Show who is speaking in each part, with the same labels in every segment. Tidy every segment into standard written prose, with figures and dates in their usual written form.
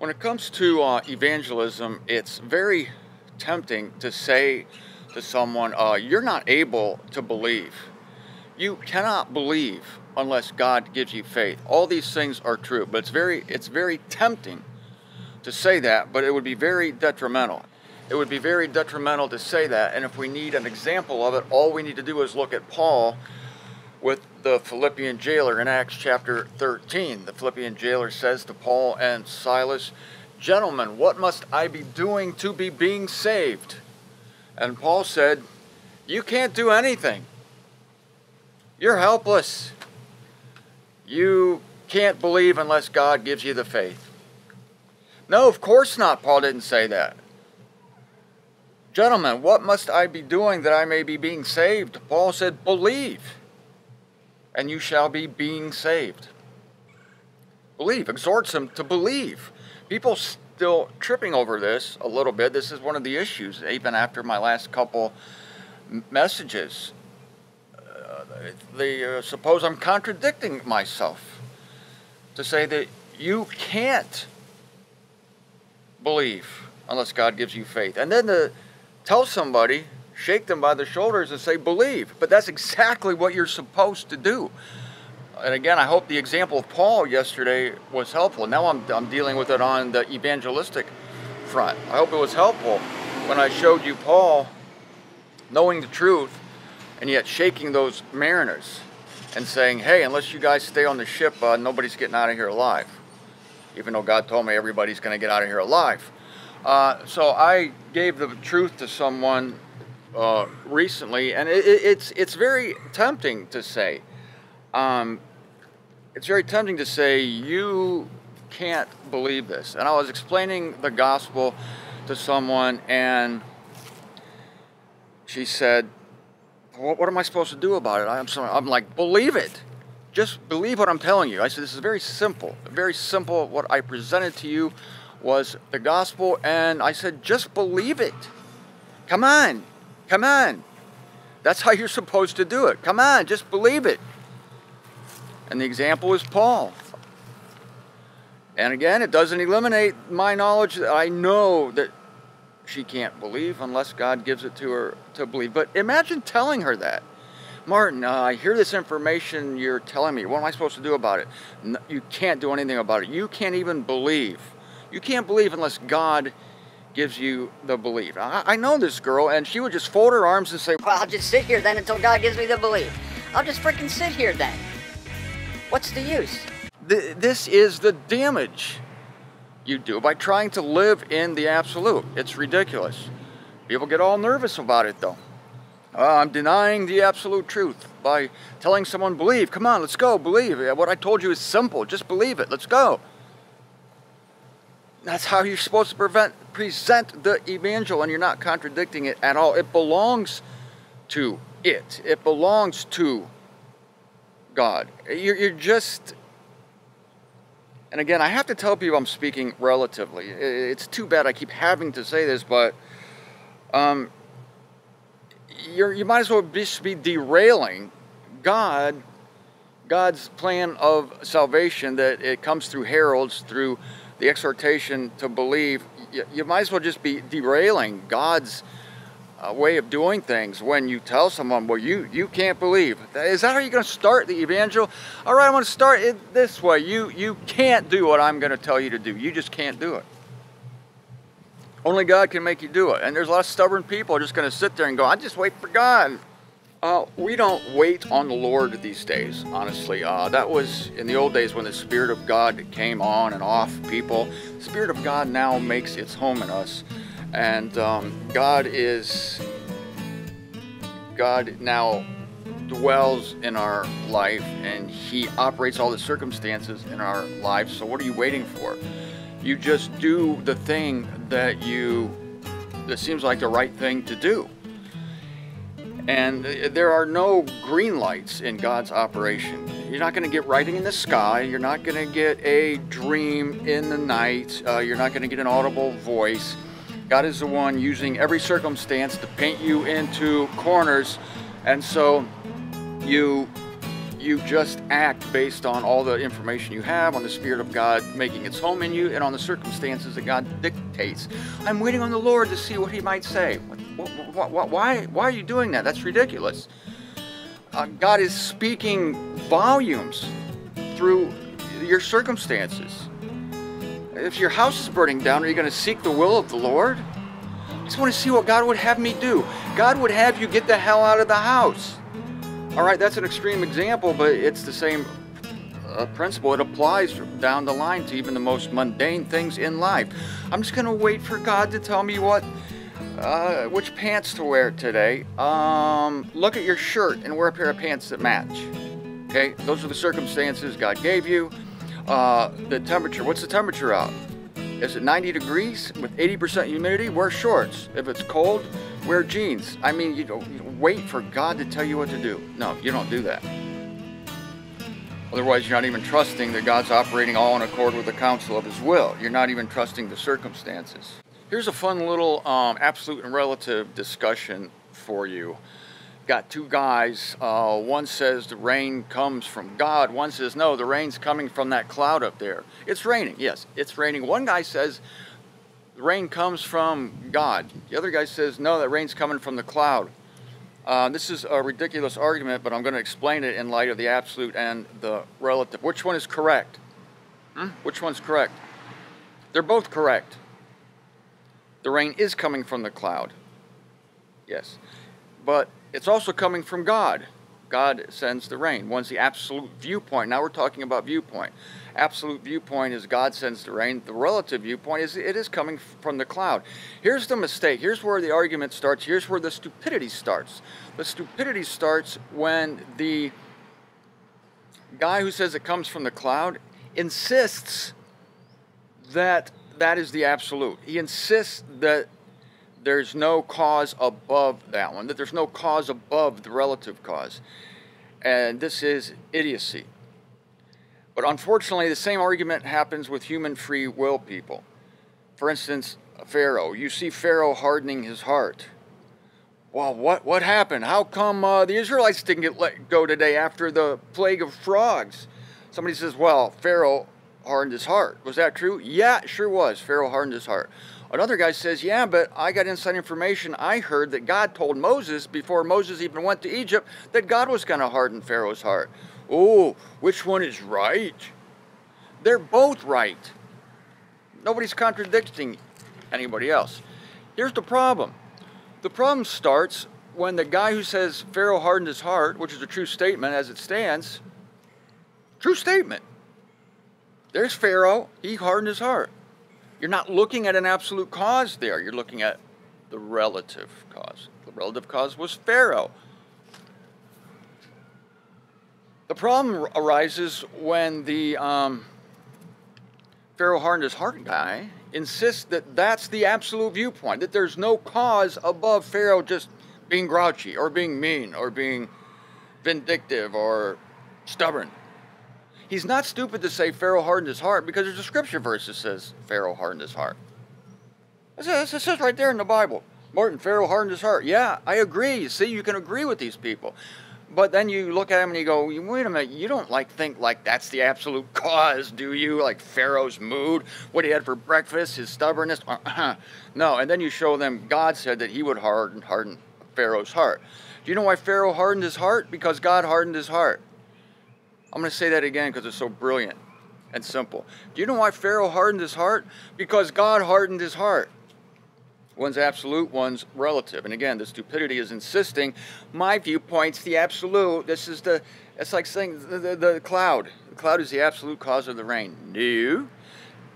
Speaker 1: When it comes to evangelism, it's very tempting to say to someone, you're not able to believe. You cannot believe unless God gives you faith. All these things are true, but it's very tempting to say that, but it would be very detrimental. It would be very detrimental to say that, and if we need an example of it, all we need to do is look at Paul with the Philippian jailer in Acts chapter 13. The Philippian jailer says to Paul and Silas, "Gentlemen, what must I be doing to be being saved?" And Paul said, "You can't do anything. You're helpless. You can't believe unless God gives you the faith." No, of course not. Paul didn't say that. "Gentlemen, what must I be doing that I may be being saved?" Paul said, "Believe, and you shall be being saved." Believe, exhorts them to believe. People still tripping over this a little bit. This is one of the issues, even after my last couple messages. They suppose I'm contradicting myself to say that you can't believe unless God gives you faith. And then to tell somebody, shake them by the shoulders and say, believe. But that's exactly what you're supposed to do. And again, I hope the example of Paul yesterday was helpful. Now I'm dealing with it on the evangelistic front. I hope it was helpful when I showed you Paul knowing the truth and yet shaking those mariners and saying, hey, unless you guys stay on the ship, nobody's getting out of here alive. Even though God told me everybody's going to get out of here alive. So I gave the truth to someone recently, and it's very tempting to say. It's very tempting to say, you can't believe this. And I was explaining the gospel to someone, and she said, what am I supposed to do about it? I'm like, believe it. Just believe what I'm telling you. I said, this is very simple. Very simple. What I presented to you was the gospel, and I said, just believe it. Come on. Come on. That's how you're supposed to do it. Come on, just believe it. And the example is Paul. And again, it doesn't eliminate my knowledge that I know that she can't believe unless God gives it to her to believe. But imagine telling her that. Martin, I hear this information you're telling me. What am I supposed to do about it? No, you can't do anything about it. You can't even believe. You can't believe unless God gives you the belief. I know this girl, and she would just fold her arms and say,
Speaker 2: well, I'll just sit here then until God gives me the belief. I'll just freaking sit here then. What's the use?
Speaker 1: This is the damage you do by trying to live in the absolute. It's ridiculous. People get all nervous about it, though. I'm denying the absolute truth by telling someone, believe. Come on, let's go, believe. What I told you is simple. Just believe it. Let's go. That's how you're supposed to present the evangel, and you're not contradicting it at all. It belongs to it. It belongs to God. You're just... And again, I have to tell people I'm speaking relatively. It's too bad I keep having to say this, but you might as well just be derailing God's plan of salvation, that it comes through heralds, through the exhortation to believe. You might as well just be derailing God's way of doing things when you tell someone, well, you can't believe. Is that how you're going to start the evangel? All right, I'm going to start it this way. You can't do what I'm going to tell you to do. You just can't do it. Only God can make you do it. And there's a lot of stubborn people who are just going to sit there and go, I just wait for God. We don't wait on the Lord these days, honestly. That was in the old days when the Spirit of God came on and off people. The Spirit of God now makes its home in us. And God now dwells in our life, and He operates all the circumstances in our lives. So what are you waiting for? You just do the thing that seems like the right thing to do. And there are no green lights in God's operation. You're not going to get writing in the sky. You're not going to get a dream in the night. You're not going to get an audible voice. God is the one using every circumstance to paint you into corners, and so you You just act based on all the information you have, on the Spirit of God making its home in you, and on the circumstances that God dictates. I'm waiting on the Lord to see what He might say. Why are you doing that? That's ridiculous. God is speaking volumes through your circumstances. If your house is burning down, are you going to seek the will of the Lord? I just want to see what God would have me do. God would have you get the hell out of the house. All right, that's an extreme example, but it's the same principle. It applies down the line to even the most mundane things in life. I'm just going to wait for God to tell me which pants to wear today. Look at your shirt and wear a pair of pants that match. Okay, those are the circumstances God gave you. The temperature, what's the temperature out? Is it 90 degrees with 80% humidity? Wear shorts. If it's cold, wear jeans. I mean, you don't wait for God to tell you what to do. No, you don't do that. Otherwise, you're not even trusting that God's operating all in accord with the counsel of His will. You're not even trusting the circumstances. Here's a fun little absolute and relative discussion for you. Got two guys. One says the rain comes from God. One says, no, the rain's coming from that cloud up there. It's raining. Yes, it's raining. One guy says the rain comes from God. The other guy says, no, that rain's coming from the cloud. This is a ridiculous argument, but I'm going to explain it in light of the absolute and the relative. Which one is correct? Which one's correct? They're both correct. The rain is coming from the cloud. Yes. But it's also coming from God. God sends the rain. One's the absolute viewpoint. Now we're talking about viewpoint. Absolute viewpoint is God sends the rain. The relative viewpoint is it is coming from the cloud. Here's the mistake. Here's where the argument starts. Here's where the stupidity starts. The stupidity starts when the guy who says it comes from the cloud insists that that is the absolute. He insists that there's no cause above that one, that there's no cause above the relative cause. And this is idiocy. But unfortunately, the same argument happens with human free will people. For instance, Pharaoh. You see Pharaoh hardening his heart. Well, what happened? How come the Israelites didn't get let go today after the plague of frogs? Somebody says, well, Pharaoh hardened his heart. Was that true? Yeah, it sure was. Pharaoh hardened his heart. Another guy says, yeah, but I got inside information. I heard that God told Moses, before Moses even went to Egypt, that God was going to harden Pharaoh's heart. Oh, which one is right? They're both right. Nobody's contradicting anybody else. Here's the problem. The problem starts when the guy who says Pharaoh hardened his heart, which is a true statement as it stands, true statement. There's Pharaoh. He hardened his heart. You're not looking at an absolute cause there. You're looking at the relative cause. The relative cause was Pharaoh. The problem arises when the Pharaoh hardened his heart guy insists that that's the absolute viewpoint, that there's no cause above Pharaoh just being grouchy or being mean or being vindictive or stubborn. He's not stupid to say Pharaoh hardened his heart because there's a scripture verse that says Pharaoh hardened his heart. It says right there in the Bible. Martin, Pharaoh hardened his heart. Yeah, I agree. See, you can agree with these people. But then you look at him and you go, wait a minute, you don't think that's the absolute cause, do you? Like Pharaoh's mood, what he had for breakfast, his stubbornness. No, and then you show them God said that he would harden Pharaoh's heart. Do you know why Pharaoh hardened his heart? Because God hardened his heart. I'm going to say that again because it's so brilliant and simple. Do you know why Pharaoh hardened his heart? Because God hardened his heart. One's absolute, one's relative. And again, the stupidity is insisting, my viewpoint's the absolute. It's like saying the cloud. The cloud is the absolute cause of the rain. No.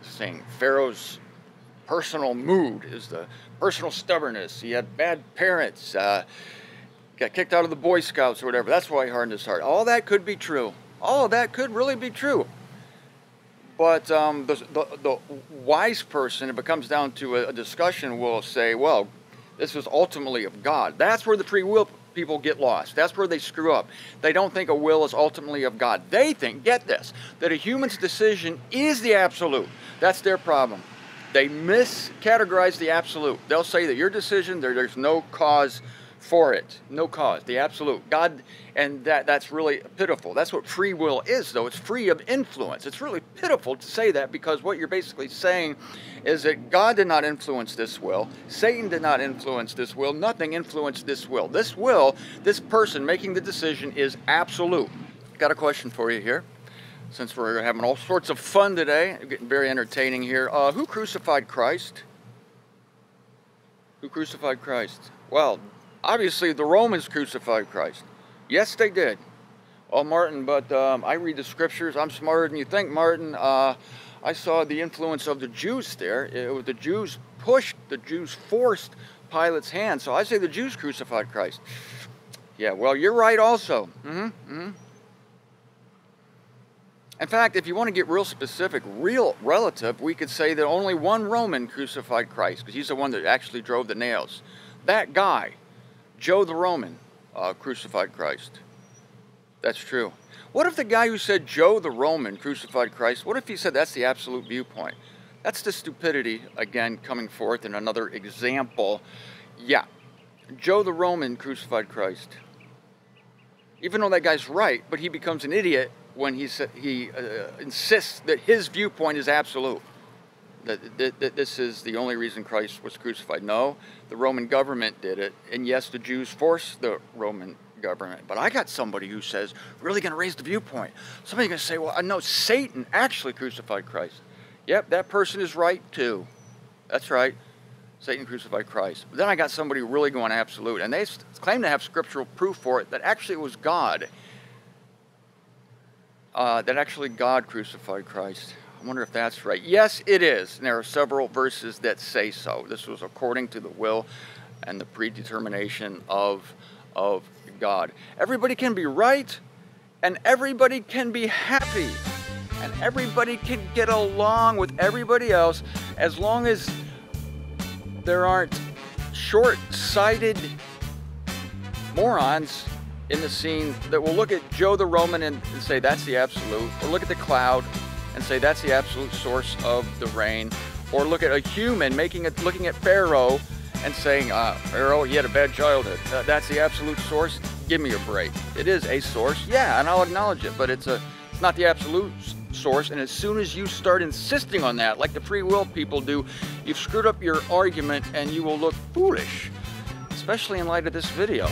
Speaker 1: Saying Pharaoh's personal mood is the personal stubbornness. He had bad parents. Got kicked out of the Boy Scouts or whatever. That's why he hardened his heart. All that could be true. All of that could really be true. But the wise person, if it comes down to a discussion, will say, well, this was ultimately of God. That's where the free will people get lost. That's where they screw up. They don't think a will is ultimately of God. They think, get this, that a human's decision is the absolute. That's their problem. They miscategorize the absolute. They'll say that your decision, there's no cause for it. No cause, the absolute. God, and that's really pitiful. That's what free will is, though. It's free of influence. It's really pitiful to say that, because what you're basically saying is that God did not influence this will. Satan did not influence this will. Nothing influenced this will. This will, this person making the decision, is absolute. Got a question for you here. Since we're having all sorts of fun today, getting very entertaining here. Who crucified Christ? Who crucified Christ? Well, obviously the Romans crucified Christ. Yes, they did. Oh, Martin, but I read the scriptures. I'm smarter than you think, Martin. I saw the influence of the Jews there. It was the Jews pushed, the Jews forced Pilate's hand. So I say the Jews crucified Christ. Yeah, well, you're right also. In fact, if you want to get real specific, real relative, we could say that only one Roman crucified Christ, because he's the one that actually drove the nails. That guy, Joe the Roman, crucified Christ. That's true. What if the guy who said Joe the Roman crucified Christ, what if he said that's the absolute viewpoint? That's the stupidity, again, coming forth in another example. Yeah, Joe the Roman crucified Christ. Even though that guy's right, but he becomes an idiot when he insists that his viewpoint is absolute, that this is the only reason Christ was crucified. No, the Roman government did it, and yes, the Jews forced the Roman government. But I got somebody who says, really going to raise the viewpoint. Somebody's going to say, well, no, Satan actually crucified Christ. Yep, that person is right too. That's right. Satan crucified Christ. But then I got somebody really going absolute, and they claim to have scriptural proof for it, that actually it was God. That actually God crucified Christ. I wonder if that's right. Yes, it is. And there are several verses that say so. This was according to the will and the predetermination of God. Everybody can be right, and everybody can be happy, and everybody can get along with everybody else, as long as there aren't short-sighted morons in the scene that will look at Joe the Roman and say that's the absolute, or look at the cloud and say that's the absolute source of the rain, or look at a human looking at Pharaoh and saying, Pharaoh, he had a bad childhood. That's the absolute source. Give me a break. It is a source, yeah, and I'll acknowledge it, but it's not the absolute source. And as soon as you start insisting on that, like the free will people do, you've screwed up your argument, and you will look foolish, especially in light of this video.